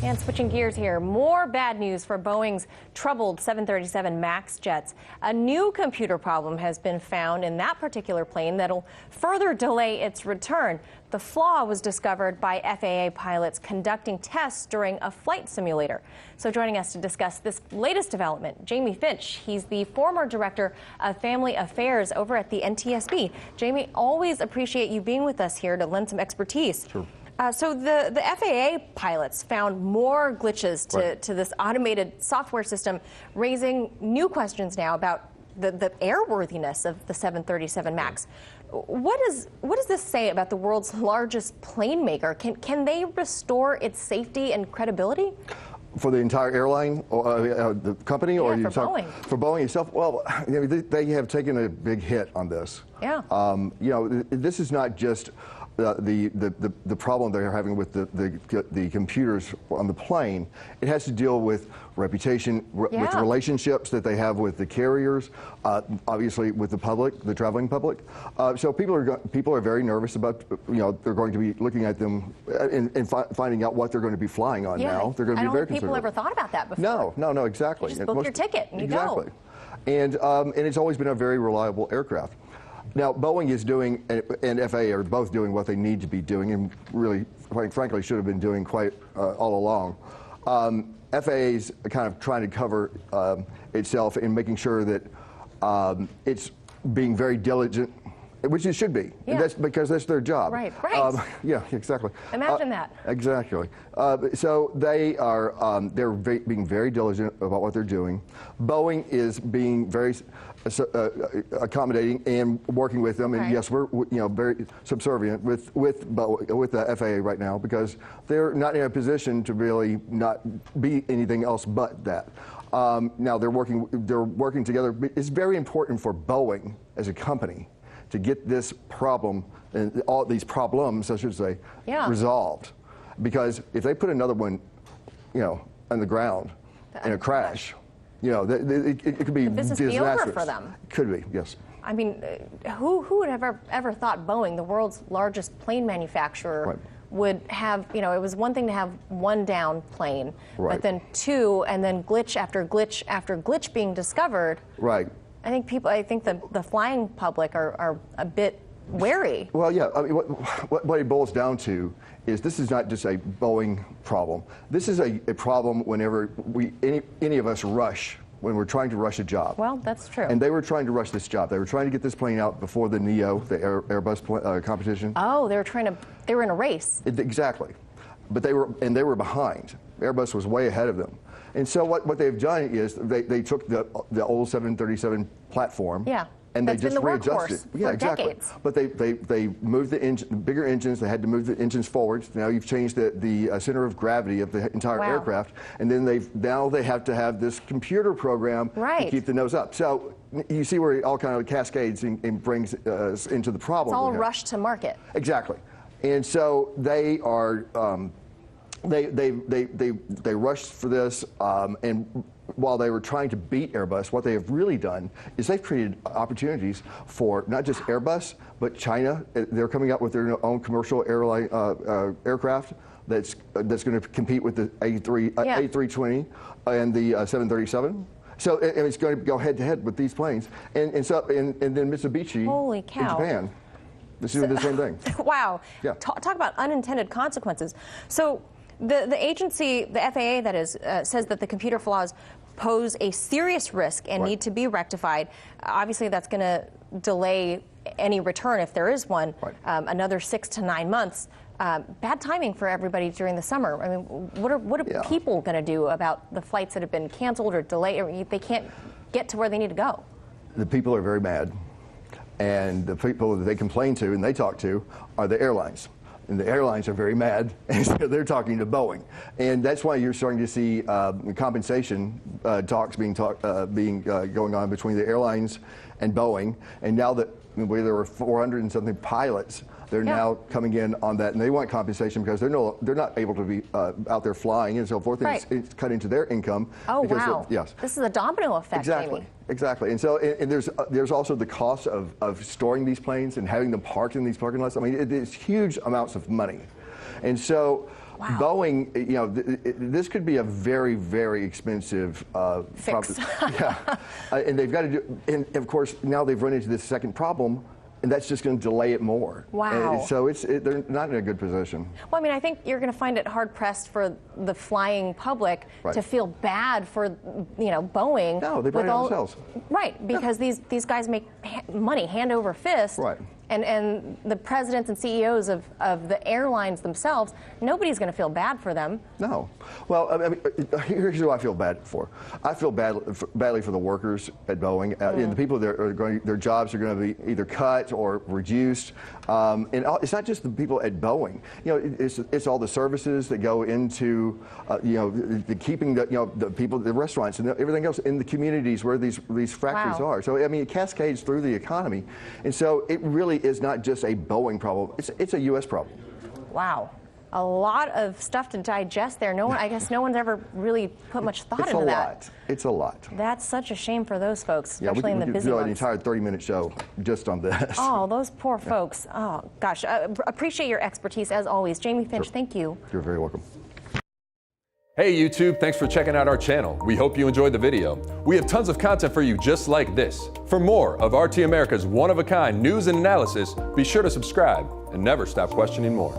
And switching gears here, more bad news for Boeing's troubled 737 MAX jets. A new computer problem has been found in that particular plane that'll further delay its return. The flaw was discovered by FAA pilots conducting tests during a flight simulator. So joining us to discuss this latest development, Jamie Finch. He's the former director of family affairs over at the NTSB. Jamie, always appreciate you being with us here to lend some expertise. Sure. So the FAA pilots found more glitches to this automated software system, raising new questions now about the airworthiness of the 737 MAX. What does this say about the world's largest plane maker? Can they restore its safety and credibility? For the entire airline, or the company, or for Boeing? For Boeing itself, well, they have taken a big hit on this. Yeah. This is not just the problem they're having with the computers on the plane. It has to deal with reputation, with relationships that they have with the carriers, obviously with the public, the traveling public. So people are very nervous about, they're going to be looking at them and finding out what they're going to be flying on now. They're going to be very concerned. People ever thought about that before. No, exactly. You just book your ticket and you go. And it's always been a very reliable aircraft. Now, Boeing is doing, and FAA are both doing what they need to be doing, and really, quite frankly, should have been doing quite all along. FAA is kind of trying to cover itself in making sure that it's being very diligent, which it should be. Yeah. And that's because that's their job. Right. Yeah, exactly. Imagine that. Exactly. So they are being very diligent about what they're doing. Boeing is being very accommodating and working with them, and yes, we're very subservient with the FAA right now because they're not in a position to really not be anything else but that. Now they're working together. It's very important for Boeing as a company to get this problem and all these problems, I should say, resolved. Because if they put another one, on the ground in a crash, it could be business disastrous. Be over for them. Could be, yes. I mean, who would have ever thought Boeing, the world's largest plane manufacturer, would have, it was one thing to have one down plane, but then two, and then glitch after glitch after glitch being discovered. Right. I think the flying public are a bit wary. Well, yeah. I mean, what it boils down to is this is not just a Boeing problem. This is a problem whenever any of us rush, when we're trying to rush a job. Well, that's true. And they were trying to rush this job. They were trying to get this plane out before the NEO, the Airbus competition. Oh, they were in a race. Exactly. But they were behind. Airbus was way ahead of them. And so what they've done is they took the old 737 platform. Yeah. And they just readjusted it. Yeah, exactly. Decades. But they moved the bigger engines. They had to move the engines forward. Now you've changed the center of gravity of the entire aircraft, and then now they have to have this computer program to keep the nose up. So you see where it all kind of cascades and brings us into the problem. It's all rushed to market. Exactly. And so they are. They rushed for this, and while they were trying to beat Airbus, what they have really done is they've created opportunities for not just Airbus, but China. They're coming out with their own commercial airline aircraft that's going to compete with the A320 and the 737. So it's going to go head to head with these planes, and then Mitsubishi Holy cow. in Japan. This is the same thing. Wow. Yeah. Talk about unintended consequences. So the agency, the FAA that is, says that the computer flaws pose a serious risk and need to be rectified. Obviously, that's going to delay any return, if there is one, another 6 to 9 months. Bad timing for everybody during the summer. I mean, what are people going to do about the flights that have been canceled or delayed? Or they can't get to where they need to go. The people are very mad. And the people that they complain to and they talk to are the airlines. And the airlines are very mad, and so they're talking to Boeing. And that's why you're starting to see compensation talks going on between the airlines and Boeing. And now that where there were 400 and something pilots, they're now coming in on that, and they want compensation because they're not able to be out there flying and so forth. And it's cut into their income. Oh wow! Yes, this is a domino effect. Exactly. Jamie. Exactly. And so and there's also the cost of storing these planes and having them parked in these parking lots. I mean, it is huge amounts of money, and so Wow. Boeing, you know, this could be a very, very expensive fix. yeah, and they've got to do. And of course, now they've run into this second problem. And that's just going to delay it more. Wow. And so they're not in a good position. Well, I mean, I think you're going to find it hard pressed for the flying public to feel bad for, Boeing. No, they brought it on themselves. Right, because these guys make money hand over fist. Right. And the presidents and CEOs of the airlines themselves, nobody's going to feel bad for them. No. Well, I mean, here's who I feel bad for. I feel badly for the workers at Boeing. And the people that are going, their jobs are going to be either cut or reduced. And it's not just the people at Boeing. You know, it's all the services that go into, the keeping the people, the restaurants, and everything else in the communities where these factories are. So I mean, it cascades through the economy, and so it really is not just a Boeing problem. It's a U.S. problem. Wow. A lot of stuff to digest there. I guess no one's ever really put much thought into that. It's a lot. That's such a shame for those folks, especially in the busy months. We could do an months. entire 30-minute show just on this. Oh, those poor folks. Oh, gosh. Appreciate your expertise, as always. Jamie Finch, thank you. You're very welcome. Hey YouTube, thanks for checking out our channel. We hope you enjoyed the video. We have tons of content for you just like this. For more of RT America's one-of-a-kind news and analysis, be sure to subscribe and never stop questioning more.